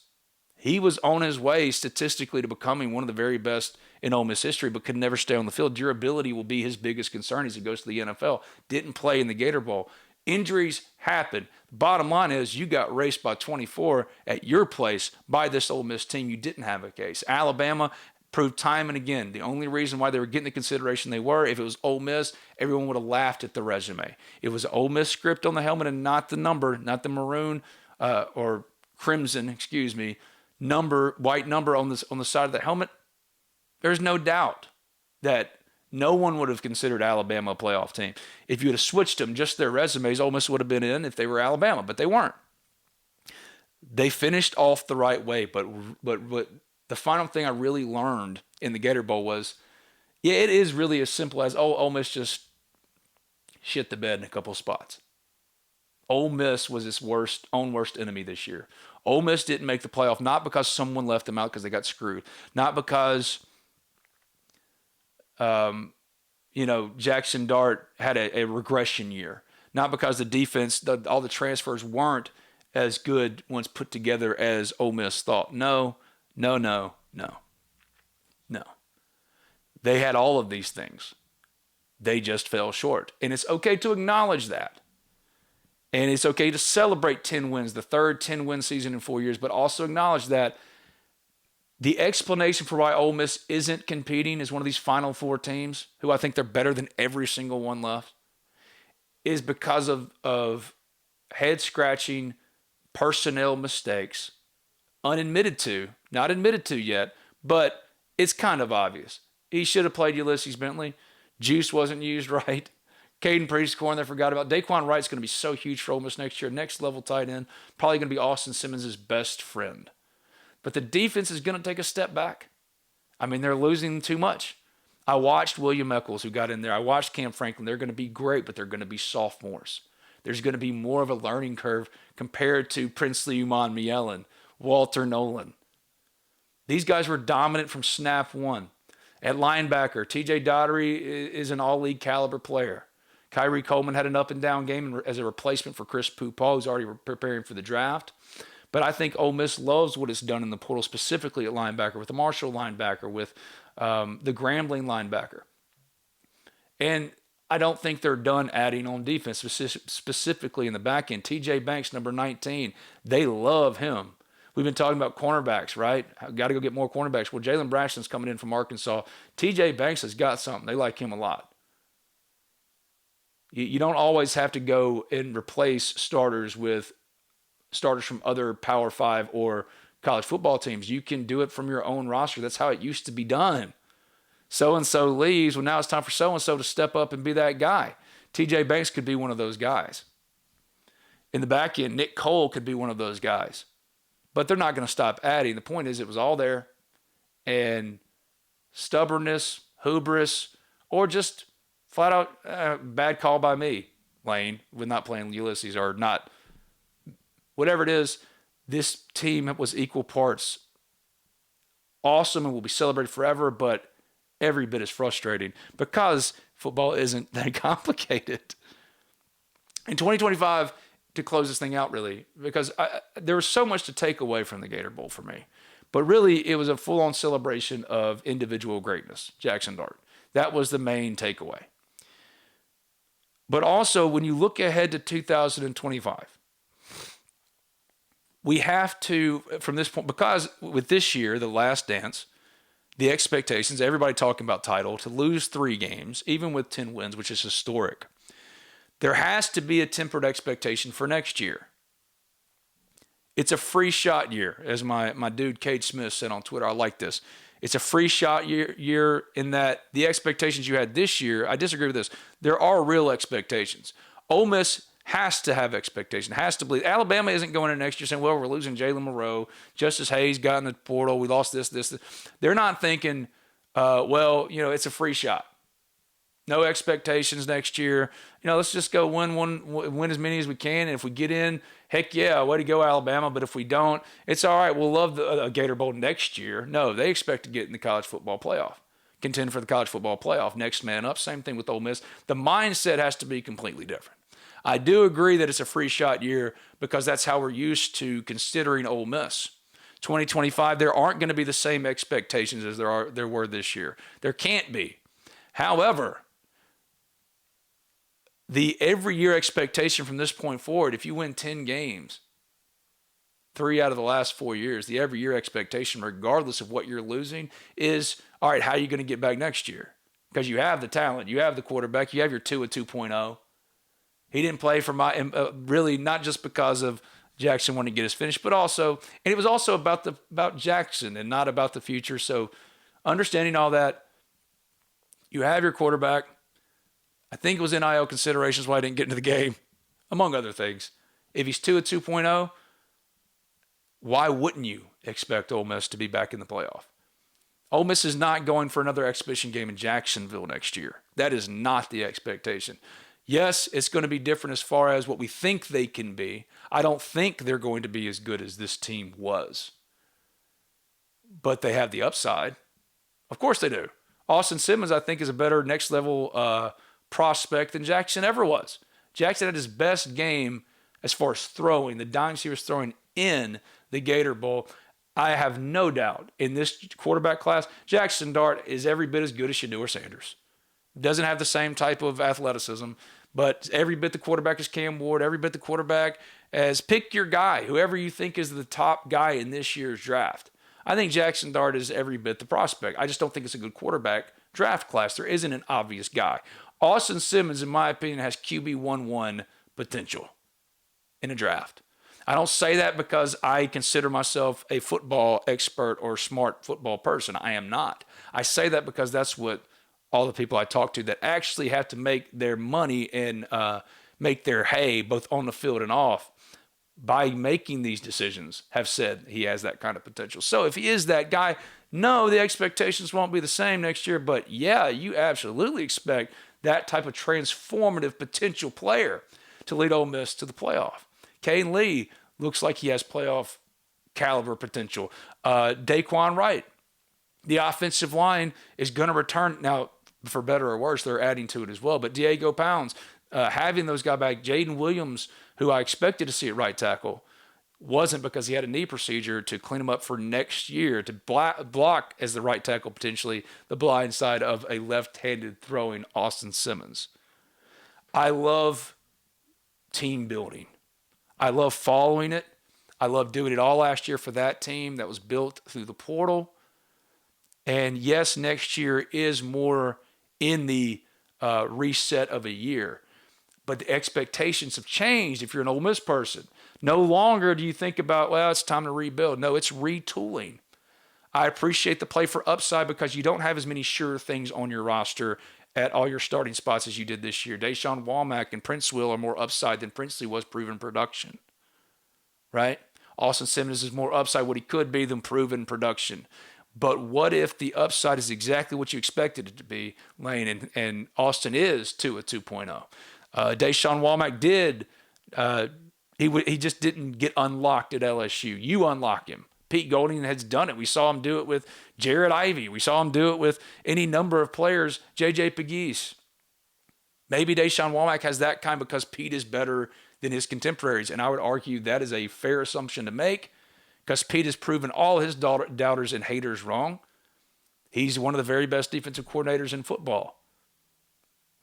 He was on his way statistically to becoming one of the very best in Ole Miss history, but could never stay on the field. Durability will be his biggest concern as he goes to the NFL. Didn't play in the Gator Bowl. Injuries happen. Bottom line is you got raced by 24 at your place by this Ole Miss team. You didn't have a case. Alabama proved time and again the only reason why they were getting the consideration they were, if it was Ole Miss, everyone would have laughed at the resume. It was Ole Miss script on the helmet and not the number, not the maroon or crimson, white number on the side of the helmet. There's no doubt that no one would have considered Alabama a playoff team. If you would have switched them, just their resumes, Ole Miss would have been in if they were Alabama, but they weren't. They finished off the right way, but the final thing I really learned in the Gator Bowl was, it is really as simple as, Ole Miss just shit the bed in a couple of spots. Ole Miss was its own worst enemy this year. Ole Miss didn't make the playoff, not because someone left them out because they got screwed, not because Jaxson Dart had a regression year, not because the defense, all the transfers weren't as good once put together as Ole Miss thought. No. They had all of these things. They just fell short. And it's okay to acknowledge that. And it's okay to celebrate 10 wins, the third 10-win season in 4 years, but also acknowledge that the explanation for why Ole Miss isn't competing as one of these Final Four teams, who I think they're better than every single one left, is because of head-scratching personnel mistakes, not admitted to yet, but it's kind of obvious. He should have played Ulysses Bentley. Juice wasn't used right. Caden Prieskorn, they forgot about. Daquan Wright's going to be so huge for Ole Miss next year. Next level tight end, probably going to be Austin Simmons' best friend. But the defense is going to take a step back. I mean, they're losing too much. I watched William Eccles, who got in there. I watched Cam Franklin. They're going to be great, but they're going to be sophomores. There's going to be more of a learning curve compared to Princely Uman-Mielen, Walter Nolan. These guys were dominant from snap one. At linebacker, T.J. Daugherty is an all-league caliber player. Kyrie Coleman had an up-and-down game as a replacement for Chris Pupaw, who's already preparing for the draft. But I think Ole Miss loves what it's done in the portal, specifically at linebacker, with the Marshall linebacker, with the Grambling linebacker. And I don't think they're done adding on defense, specifically in the back end. TJ Banks, number 19, they love him. We've been talking about cornerbacks, right? Got to go get more cornerbacks. Well, Jalen Braxton's coming in from Arkansas. TJ Banks has got something. They like him a lot. You don't always have to go and replace starters with starters from other Power 5 or college football teams. You can do it from your own roster. That's how it used to be done. So-and-so leaves. Well, now it's time for so-and-so to step up and be that guy. TJ Banks could be one of those guys. In the back end, Nick Cole could be one of those guys. But they're not going to stop adding. The point is it was all there. And stubbornness, hubris, or just flat out bad call by me, Lane, with not playing Ulysses or not. Whatever it is, this team was equal parts awesome and will be celebrated forever, but every bit as frustrating because football isn't that complicated. In 2025, to close this thing out really, because there was so much to take away from the Gator Bowl for me, but really it was a full-on celebration of individual greatness, Jaxson Dart. That was the main takeaway. But also, when you look ahead to 2025, we have to, from this point, because with this year, the last dance, the expectations, everybody talking about title, to lose 3 games, even with 10 wins, which is historic, there has to be a tempered expectation for next year. It's a free shot year, as my dude Cade Smith said on Twitter. I like this. It's a free shot year in that the expectations you had this year, I disagree with this. There are real expectations. Ole Miss has to have expectation, has to believe. Alabama isn't going in next year saying, well, we're losing Jalen Moreau. Justice Hayes got in the portal. We lost this. They're not thinking, it's a free shot. No expectations next year. Let's just go win as many as we can. And if we get in, heck yeah, way to go, Alabama. But if we don't, it's all right. We'll love the Gator Bowl next year. No, they expect to get in the college football playoff, contend for the college football playoff. Next man up. Same thing with Ole Miss. The mindset has to be completely different. I do agree that it's a free shot year because that's how we're used to considering Ole Miss. 2025, there aren't going to be the same expectations as there were this year. There can't be. However, the every year expectation from this point forward, if you win 10 games, 3 out of the last 4 years, the every year expectation, regardless of what you're losing, is, all right, how are you going to get back next year? Because you have the talent, you have the quarterback, you have your Tua 2.0. He didn't play for really not just because of Jaxson wanting to get his finish, but also, and it was also about Jaxson and not about the future. So understanding all that, you have your quarterback. I think it was NIL considerations why he didn't get into the game, among other things. If he's Tua 2.0, why wouldn't you expect Ole Miss to be back in the playoff? Ole Miss is not going for another exhibition game in Jacksonville next year. That is not the expectation. Yes, it's going to be different as far as what we think they can be. I don't think they're going to be as good as this team was. But they have the upside. Of course they do. Austin Simmons, I think, is a better next-level prospect than Jaxson ever was. Jaxson had his best game as far as throwing, the dimes he was throwing in the Gator Bowl. I have no doubt in this quarterback class, Jaxson Dart is every bit as good as Shedeur Sanders. Doesn't have the same type of athleticism, but every bit the quarterback is Cam Ward, every bit the quarterback as pick your guy, whoever you think is the top guy in this year's draft. I think Jaxson Dart is every bit the prospect. I just don't think it's a good quarterback draft class. There isn't an obvious guy. Austin Simmons, in my opinion, has QB 1-1 potential in a draft. I don't say that because I consider myself a football expert or smart football person. I am not. I say that because that's what all the people I talk to that actually have to make their money and make their hay both on the field and off by making these decisions have said he has that kind of potential. So if he is that guy, no, the expectations won't be the same next year, but yeah, you absolutely expect that type of transformative potential player to lead Ole Miss to the playoff. Kane Lee looks like he has playoff caliber potential. Daquan Wright, the offensive line is going to return. Now, for better or worse, they're adding to it as well. But Diego Pounds, having those guys back, Jaden Williams, who I expected to see at right tackle, wasn't because he had a knee procedure to clean him up for next year, to block as the right tackle potentially the blind side of a left-handed throwing Austin Simmons. I love team building. I love following it. I love doing it all last year for that team that was built through the portal. And yes, next year is more in the reset of a year. But the expectations have changed if you're an Ole Miss person. No longer do you think about, well, it's time to rebuild. No, it's retooling. I appreciate the play for upside because you don't have as many sure things on your roster at all your starting spots as you did this year. Deshaun Womack and Prince Will are more upside than Princely was proven production, right? Austin Simmons is more upside what he could be than proven production. But what if the upside is exactly what you expected it to be, Lane, and Austin is Tua 2.0? Deshaun Womack did. He just didn't get unlocked at LSU. You unlock him. Pete Golding has done it. We saw him do it with Jared Ivey. We saw him do it with any number of players. J.J. Pegues. Maybe Deshaun Womack has that kind because Pete is better than his contemporaries. And I would argue that is a fair assumption to make because Pete has proven all his doubters and haters wrong. He's one of the very best defensive coordinators in football.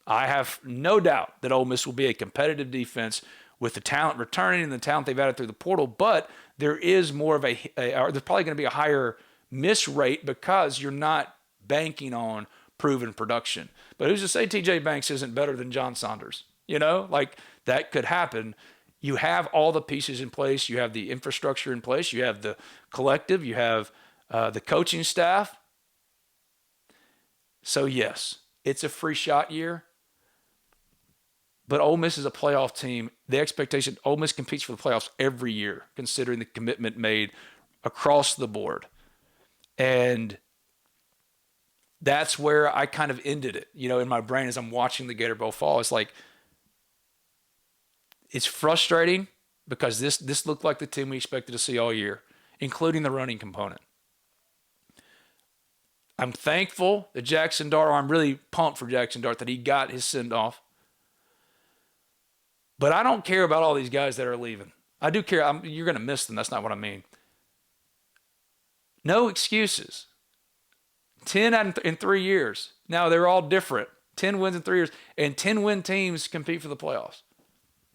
I have no doubt that Ole Miss will be a competitive defense with the talent returning and the talent they've added through the portal, but there is more of there's probably going to be a higher miss rate because you're not banking on proven production. But who's to say TJ Banks isn't better than John Saunders? You know, like that could happen. You have all the pieces in place. You have the infrastructure in place. You have the collective. You have the coaching staff. So yes, it's a free shot year. But Ole Miss is a playoff team. The expectation, Ole Miss competes for the playoffs every year, considering the commitment made across the board. And that's where I kind of ended it, you know, in my brain as I'm watching the Gator Bowl fall. It's like, it's frustrating because this looked like the team we expected to see all year, including the running component. I'm thankful that Jaxson Dart, or I'm really pumped for Jaxson Dart that he got his send-off. But I don't care about all these guys that are leaving. I do care. You're going to miss them. That's not what I mean. No excuses. 10 in 3 years. Now, they're all different. 10 wins in 3 years. And 10-win teams compete for the playoffs.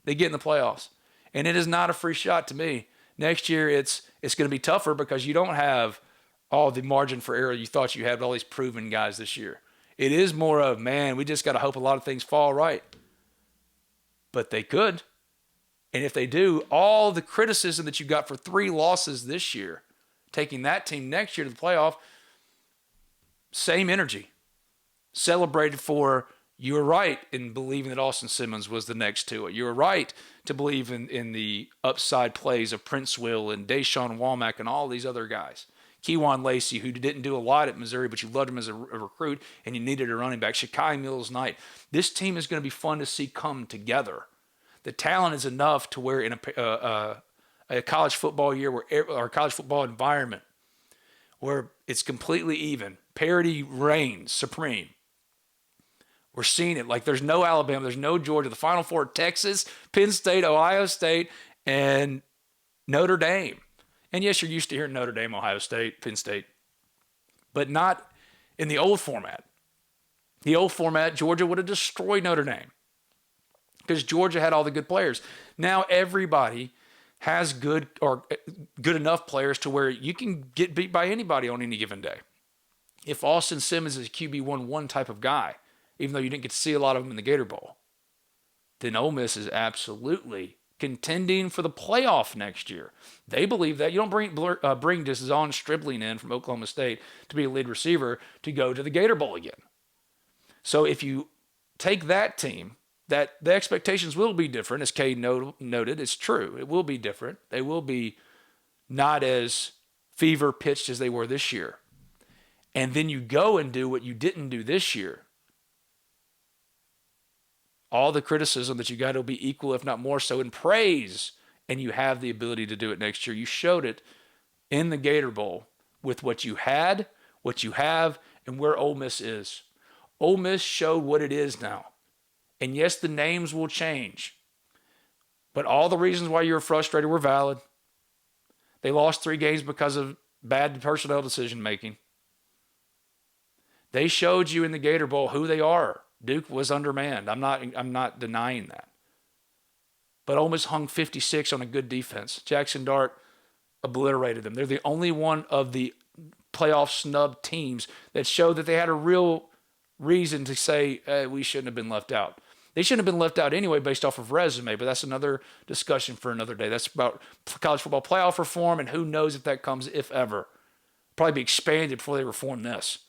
They get in the playoffs. And it is not a free shot to me. Next year, it's going to be tougher because you don't have all the margin for error you thought you had with all these proven guys this year. It is more of, man, we just got to hope a lot of things fall right. But they could. And if they do, all the criticism that you got for 3 losses this year, taking that team next year to the playoff, same energy. Celebrated for, you were right in believing that Austin Simmons was the next Tua. You were right to believe in the upside plays of Prince Will and Deshaun Womack and all these other guys. Keywan Lacey, who didn't do a lot at Missouri, but you loved him as a recruit and you needed a running back. Shakai Mills-Knight. This team is going to be fun to see come together. The talent is enough to where in a college football year or college football environment where it's completely even, parity reigns supreme. We're seeing it. Like, there's no Alabama, there's no Georgia. The Final Four, Texas, Penn State, Ohio State, and Notre Dame. And yes, you're used to hearing Notre Dame, Ohio State, Penn State, but not in the old format. The old format, Georgia would have destroyed Notre Dame because Georgia had all the good players. Now everybody has good enough players to where you can get beat by anybody on any given day. If Austin Simmons is a QB1 type of guy, even though you didn't get to see a lot of them in the Gator Bowl, then Ole Miss is absolutely contending for the playoff next year. They believe that. You don't bring Deshaun Stribling in from Oklahoma State to be a lead receiver to go to the Gator Bowl again. So if you take that team, that the expectations will be different, as Kay noted. It's true. It will be different. They will be not as fever pitched as they were this year. And then you go and do what you didn't do this year. All the criticism that you got will be equal, if not more so, in praise. And you have the ability to do it next year. You showed it in the Gator Bowl with what you had, what you have, and where Ole Miss is. Ole Miss showed what it is now. And yes, the names will change. But all the reasons why you were frustrated were valid. They lost 3 games because of bad personnel decision making. They showed you in the Gator Bowl who they are. Duke was undermanned. I'm not denying that. But Ole Miss hung 56 on a good defense. Jaxson Dart obliterated them. They're the only one of the playoff snub teams that showed that they had a real reason to say we shouldn't have been left out. They shouldn't have been left out anyway based off of resume, but that's another discussion for another day. That's about college football playoff reform, and who knows if that comes, if ever. Probably be expanded before they reform this.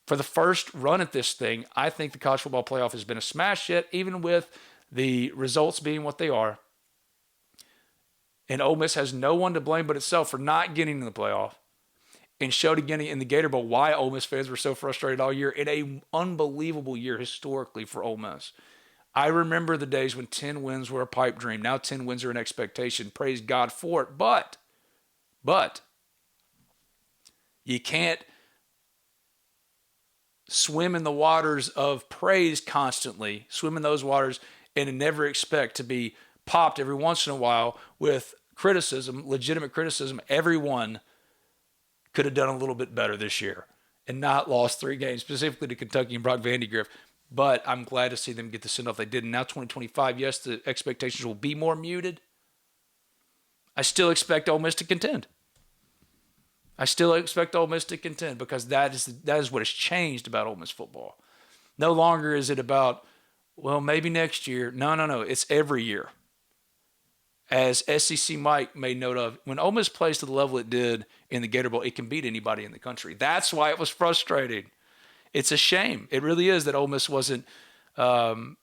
For the first run at this thing, I think the college football playoff has been a smash hit, even with the results being what they are. And Ole Miss has no one to blame but itself for not getting in the playoff. And showed again in the Gator Bowl why Ole Miss fans were so frustrated all year in an unbelievable year historically for Ole Miss. I remember the days when 10 wins were a pipe dream. Now 10 wins are an expectation. Praise God for it. But you can't swim in the waters of praise constantly, swim in those waters, and never expect to be popped every once in a while with criticism, legitimate criticism. Everyone could have done a little bit better this year and not lost 3 games, specifically to Kentucky and Brock Vandegrift. But I'm glad to see them get the send-off they did. And now 2025, yes, the expectations will be more muted. I still expect Ole Miss to contend. Because that is what has changed about Ole Miss football. No longer is it about, well, maybe next year. No. It's every year. As SEC Mike made note of, when Ole Miss plays to the level it did in the Gator Bowl, it can beat anybody in the country. That's why it was frustrating. It's a shame. It really is that Ole Miss wasn't, that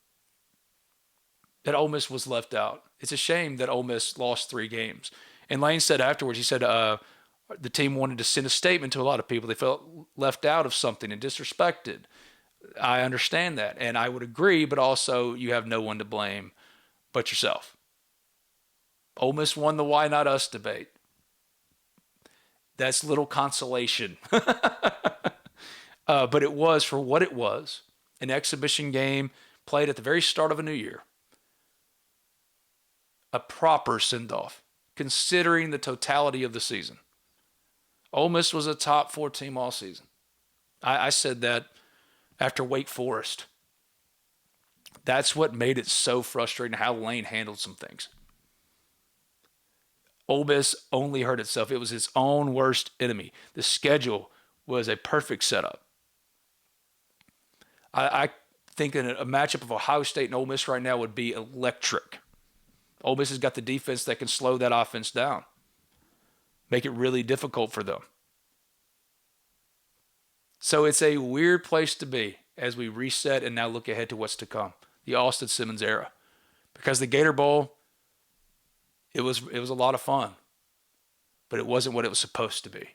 Ole Miss was left out. It's a shame that Ole Miss lost 3 games. And Lane said afterwards, he said the team wanted to send a statement to a lot of people. They felt left out of something and disrespected. I understand that, and I would agree, but also you have no one to blame but yourself. Ole Miss won the why not us debate. That's little consolation. But it was, for what it was, an exhibition game played at the very start of a new year. A proper send-off, considering the totality of the season. Ole Miss was a top 4 team all season. I said that after Wake Forest. That's what made it so frustrating how Lane handled some things. Ole Miss only hurt itself. It was its own worst enemy. The schedule was a perfect setup. I think that a matchup of Ohio State and Ole Miss right now would be electric. Ole Miss has got the defense that can slow that offense down, make it really difficult for them. So it's a weird place to be as we reset and now look ahead to what's to come, the Austin Simmons era. Because the Gator Bowl, it was a lot of fun, but it wasn't what it was supposed to be.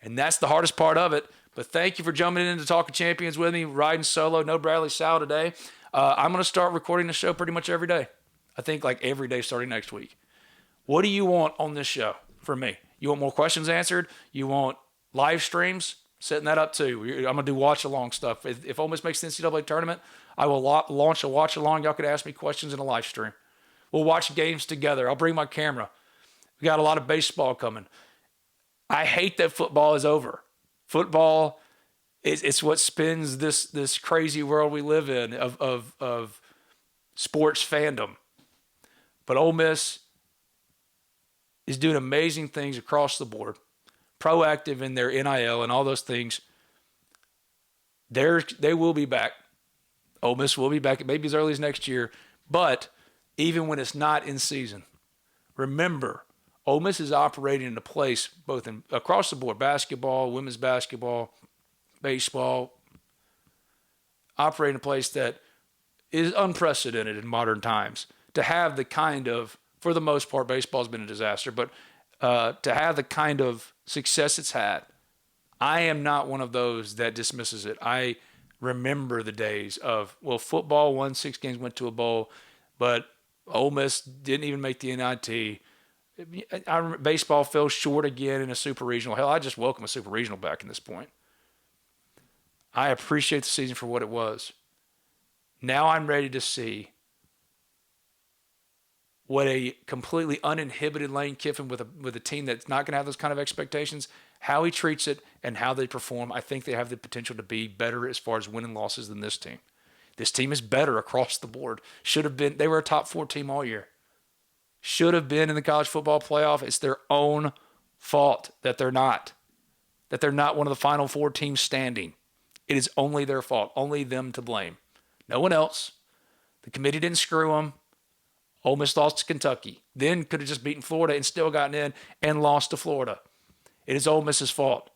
And that's the hardest part of it. But thank you for jumping in to Talking Champions with me, riding solo. No Bradley Sal today. I'm going to start recording the show pretty much every day. I think like every day starting next week. What do you want on this show from me? You want more questions answered? You want live streams? Setting that up too. I'm going to do watch-along stuff. If Ole Miss makes the NCAA tournament, I will launch a watch-along. Y'all could ask me questions in a live stream. We'll watch games together. I'll bring my camera. We got a lot of baseball coming. I hate that football is over. Football, it's what spins this crazy world we live in of sports fandom. But Ole Miss is doing amazing things across the board, proactive in their NIL and all those things. They will be back. Ole Miss will be back maybe as early as next year. But even when it's not in season, remember, Ole Miss is operating in a place both across the board, basketball, women's basketball, baseball, operating in a place that is unprecedented in modern times. To have the kind of, for the most part, baseball's been a disaster, but to have the kind of success it's had, I am not one of those that dismisses it. I remember the days of, well, football won 6 games, went to a bowl, but Ole Miss didn't even make the NIT. Baseball fell short again in a super regional. Hell, I just welcome a super regional back in this point. I appreciate the season for what it was. Now I'm ready to see what a completely uninhibited Lane Kiffin with a team that's not going to have those kind of expectations, how he treats it and how they perform. I think they have the potential to be better as far as winning losses than this team. This team is better across the board. Should have been. They were a top 4 team all year. Should have been in the college football playoff. It's their own fault that they're not. That they're not one of the final 4 teams standing. It is only their fault. Only them to blame. No one else. The committee didn't screw them. Ole Miss lost to Kentucky. Then could have just beaten Florida and still gotten in and lost to Florida. It is Ole Miss's fault.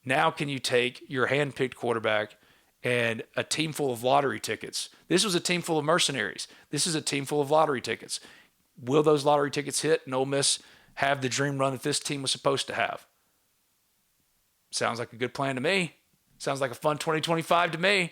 Now can you take your hand-picked quarterback and a team full of lottery tickets? This was a team full of mercenaries. This is a team full of lottery tickets. Will those lottery tickets hit and Ole Miss have the dream run that this team was supposed to have? Sounds like a good plan to me. Sounds like a fun 2025 to me.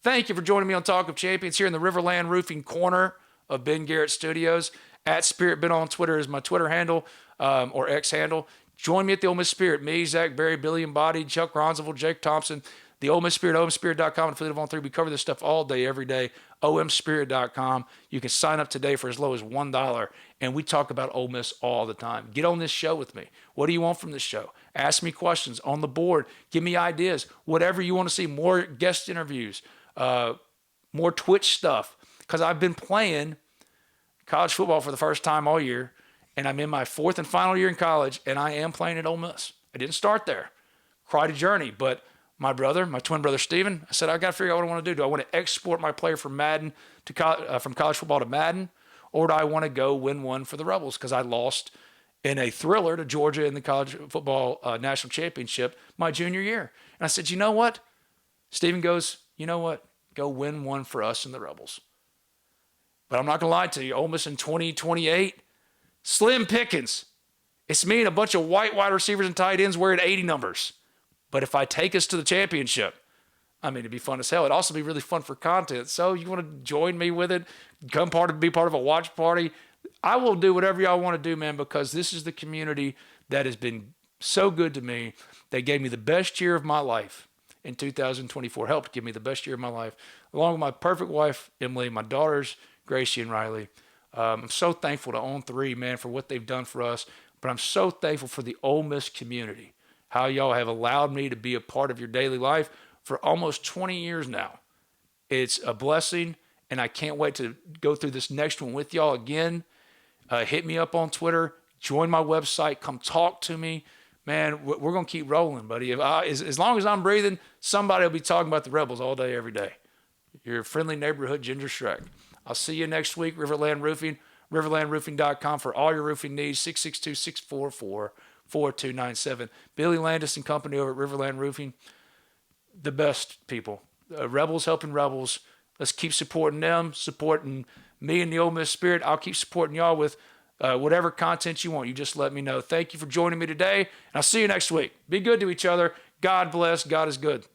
Thank you for joining me on Talk of Champions here in the RiverLand Roofing corner of Ben Garrett Studios. @SpiritBen on Twitter is my Twitter handle or X handle. Join me at the Ole Miss Spirit. Me, Zach Berry, Billy Embodied, Chuck Ronzaville, Jake Thompson, the Ole Miss Spirit, omspirit.com, and Affiliate of On 3. We cover this stuff all day, every day. omspirit.com. You can sign up today for as low as $1, and we talk about Ole Miss all the time. Get on this show with me. What do you want from this show? Ask me questions on the board. Give me ideas. Whatever you want to see. More guest interviews. More Twitch stuff. Because I've been playing college football for the first time all year, and I'm in my 4th and final year in college, and I am playing at Ole Miss. I didn't start there. Quite a journey, but my twin brother Steven, I said, I got to figure out what I want to do. Do I want to export my player from Madden from college football to Madden, or do I want to go win one for the Rebels? Because I lost in a thriller to Georgia in the college football national championship my junior year. And I said, you know what? Steven goes, you know what? Go win one for us and the Rebels. But I'm not going to lie to you. Ole Miss in 2028, slim pickings. It's me and a bunch of white wide receivers and tight ends wearing 80 numbers. But if I take us to the championship, I mean, it'd be fun as hell. It'd also be really fun for content. So you want to join me with it, be part of a watch party, I will do whatever y'all want to do, man, because this is the community that has been so good to me. They gave me the best year of my life in 2024, helped give me the best year of my life, along with my perfect wife, Emily, my daughters, Gracie and Riley. I'm so thankful to On 3, man, for what they've done for us. But I'm so thankful for the Ole Miss community how y'all have allowed me to be a part of your daily life for almost 20 years now. It's a blessing, and I can't wait to go through this next one with y'all again. Hit me up on Twitter. Join my website. Come talk to me. Man, we're going to keep rolling, buddy. As long as I'm breathing, somebody will be talking about the Rebels all day, every day. Your friendly neighborhood Ginger Shrek. I'll see you next week, RiverLand Roofing. RiverlandRoofing.com for all your roofing needs. 662-644-4297. Billy Landis and company over at RiverLand Roofing. The best people. Rebels helping rebels. Let's keep supporting them, supporting me and the Ole Miss Spirit. I'll keep supporting y'all with whatever content you want. You just let me know. Thank you for joining me today, and I'll see you next week. Be good to each other. God bless. God is good.